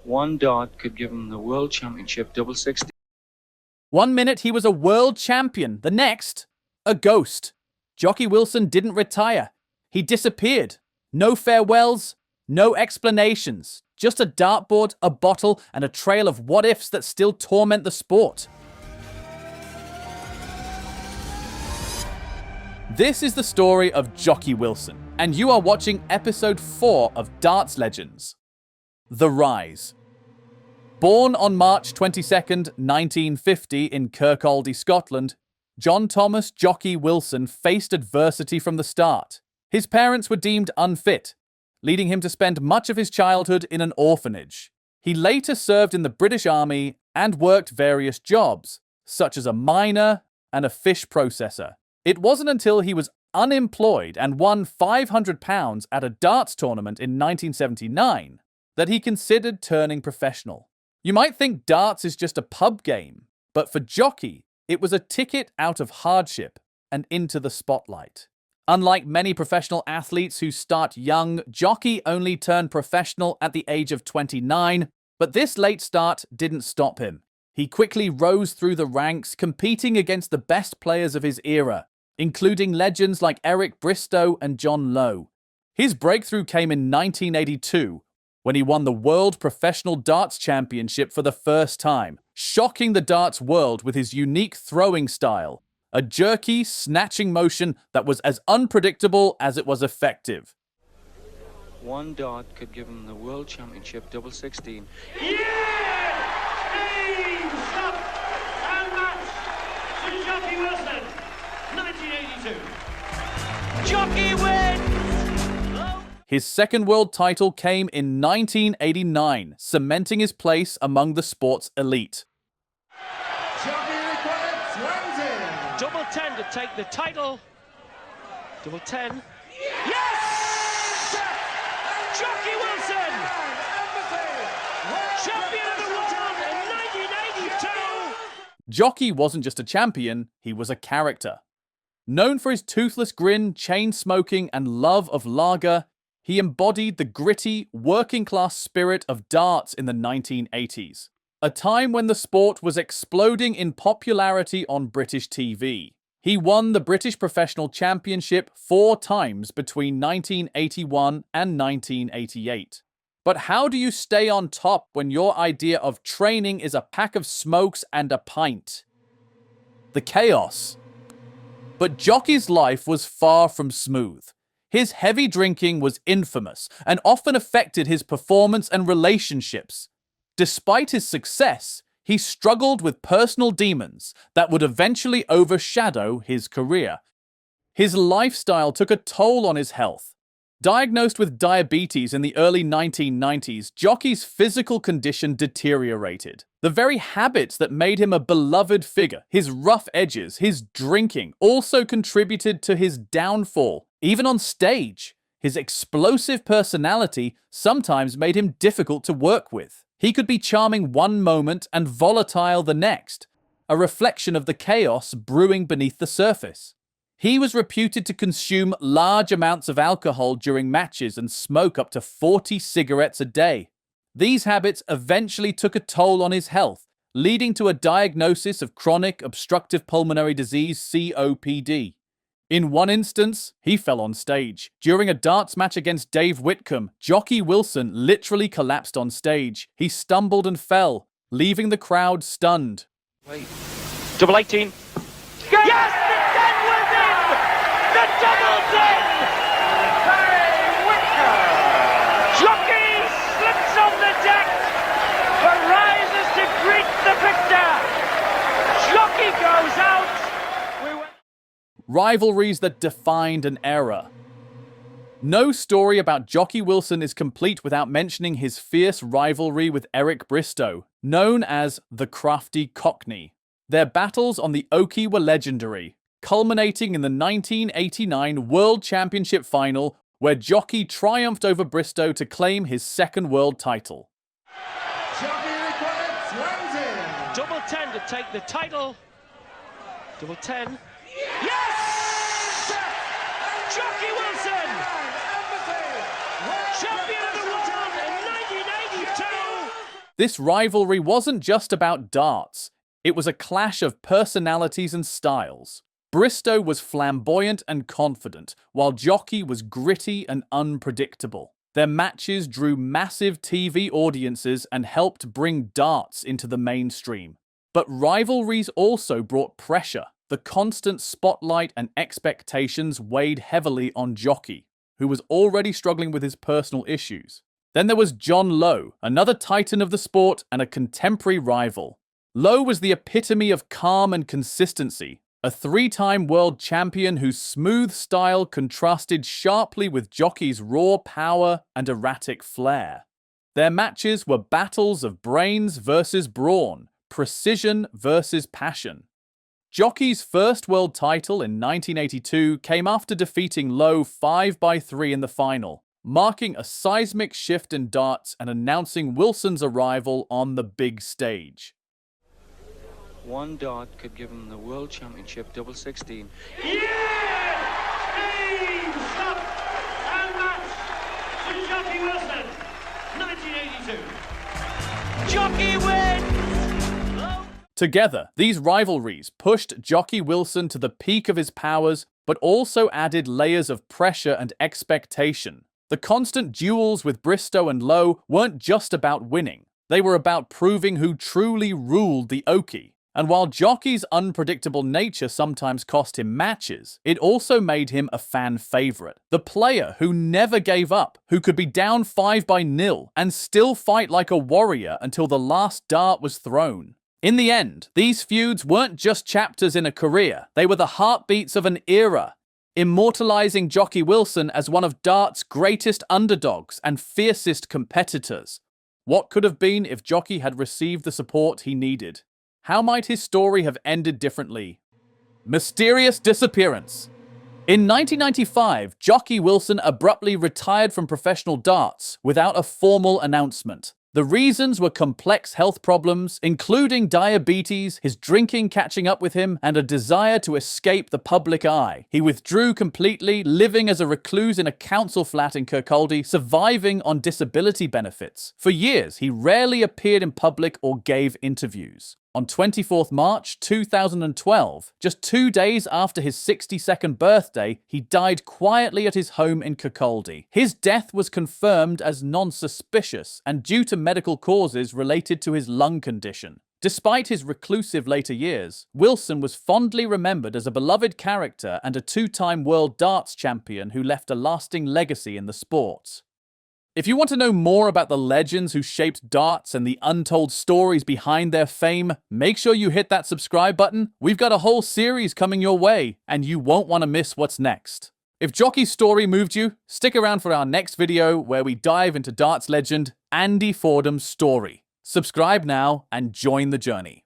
One dot could give him the World Championship double 60. 1 minute he was a world champion, the next, a ghost. Jocky Wilson didn't retire. He disappeared. No farewells, no explanations. Just a dartboard, a bottle, and a trail of what-ifs that still torment the sport. This is the story of Jocky Wilson, and you are watching episode 4 of Darts Legends, The Rise. Born on March 22nd, 1950 in Kirkcaldy, Scotland, John Thomas Jocky Wilson faced adversity from the start. His parents were deemed unfit, leading him to spend much of his childhood in an orphanage. He later served in the British Army and worked various jobs, such as a miner and a fish processor. It wasn't until he was unemployed and won £500 at a darts tournament in 1979 that he considered turning professional. You might think darts is just a pub game, but for Jocky, it was a ticket out of hardship and into the spotlight. Unlike many professional athletes who start young, Jocky only turned professional at the age of 29, but this late start didn't stop him. He quickly rose through the ranks, competing against the best players of his era, including legends like Bristow and John Lowe. His breakthrough came in 1982, when he won the World Professional Darts Championship for the first time, shocking the darts world with his unique throwing style, a jerky, snatching motion that was as unpredictable as it was effective. One dot could give him the World Championship double 16. Yeah! Stop! And match to Jocky Wilson, 1982. Jocky wins! His second world title came in 1989, cementing his place among the sport's elite. Jocky required 20. Double 10 to take the title. Double 10. Yes! Jocky Wilson! Champion of the world in 1982! Jocky wasn't just a champion, he was a character. Known for his toothless grin, chain smoking, and love of lager, he embodied the gritty, working-class spirit of darts in the 1980s, a time when the sport was exploding in popularity on British TV. He won the British Professional Championship 4 times between 1981 and 1988. But how do you stay on top when your idea of training is a pack of smokes and a pint? The chaos. But Jocky's life was far from smooth. His heavy drinking was infamous and often affected his performance and relationships. Despite his success, he struggled with personal demons that would eventually overshadow his career. His lifestyle took a toll on his health. Diagnosed with diabetes in the early 1990s, Jocky's physical condition deteriorated. The very habits that made him a beloved figure, his rough edges, his drinking, also contributed to his downfall. Even on stage, his explosive personality sometimes made him difficult to work with. He could be charming one moment and volatile the next, a reflection of the chaos brewing beneath the surface. He was reputed to consume large amounts of alcohol during matches and smoke up to 40 cigarettes a day. These habits eventually took a toll on his health, leading to a diagnosis of chronic obstructive pulmonary disease, COPD. In one instance, he fell on stage. During a darts match against Dave Whitcomb, Jocky Wilson literally collapsed on stage. He stumbled and fell, leaving the crowd stunned. Wait. Double 18. Yes! The 10 was in! The double 10! Jocky slips on the deck, but rises to greet the victor. Jocky goes out. Rivalries that defined an era. No story about Jocky Wilson is complete without mentioning his fierce rivalry with Bristow, known as the Crafty Cockney. Their battles on the Oki were legendary, culminating in the 1989 World Championship final, where Jocky triumphed over Bristow to claim his second world title. Jocky required 20. Double 10 to take the title. Double 10. Yes! Jocky Wilson! Champion of the world in 1982! This rivalry wasn't just about darts. It was a clash of personalities and styles. Bristow was flamboyant and confident, while Jocky was gritty and unpredictable. Their matches drew massive TV audiences and helped bring darts into the mainstream. But rivalries also brought pressure. The constant spotlight and expectations weighed heavily on Jocky, who was already struggling with his personal issues. Then there was John Lowe, another titan of the sport and a contemporary rival. Lowe was the epitome of calm and consistency, a three-time world champion whose smooth style contrasted sharply with Jocky's raw power and erratic flair. Their matches were battles of brains versus brawn, precision versus passion. Jocky's first world title in 1982 came after defeating Lowe 5-3 in the final, marking a seismic shift in darts and announcing Wilson's arrival on the big stage. One dart could give him the World Championship double 16. Yeah! Time's up! And match to Jocky Wilson, 1982. Jocky wins! Lowe. Together, these rivalries pushed Jocky Wilson to the peak of his powers, but also added layers of pressure and expectation. The constant duels with Bristow and Lowe weren't just about winning. They were about proving who truly ruled the Oki. And while Jocky's unpredictable nature sometimes cost him matches, it also made him a fan favorite. The player who never gave up, who could be down 5-0 and still fight like a warrior until the last dart was thrown. In the end, these feuds weren't just chapters in a career, they were the heartbeats of an era, immortalizing Jocky Wilson as one of dart's greatest underdogs and fiercest competitors. What could have been if Jocky had received the support he needed? How might his story have ended differently? Mysterious disappearance. In 1995, Jocky Wilson abruptly retired from professional darts without a formal announcement. The reasons were complex health problems, including diabetes, his drinking catching up with him, and a desire to escape the public eye. He withdrew completely, living as a recluse in a council flat in Kirkcaldy, surviving on disability benefits. For years, he rarely appeared in public or gave interviews. On 24th March 2012, just 2 days after his 62nd birthday, he died quietly at his home in Kirkcaldy. His death was confirmed as non-suspicious and due to medical causes related to his lung condition. Despite his reclusive later years, Wilson was fondly remembered as a beloved character and a two-time world darts champion who left a lasting legacy in the sport. If you want to know more about the legends who shaped darts and the untold stories behind their fame, make sure you hit that subscribe button. We've got a whole series coming your way, and you won't want to miss what's next. If Jocky's story moved you, stick around for our next video where we dive into darts legend Andy Fordham's story. Subscribe now and join the journey.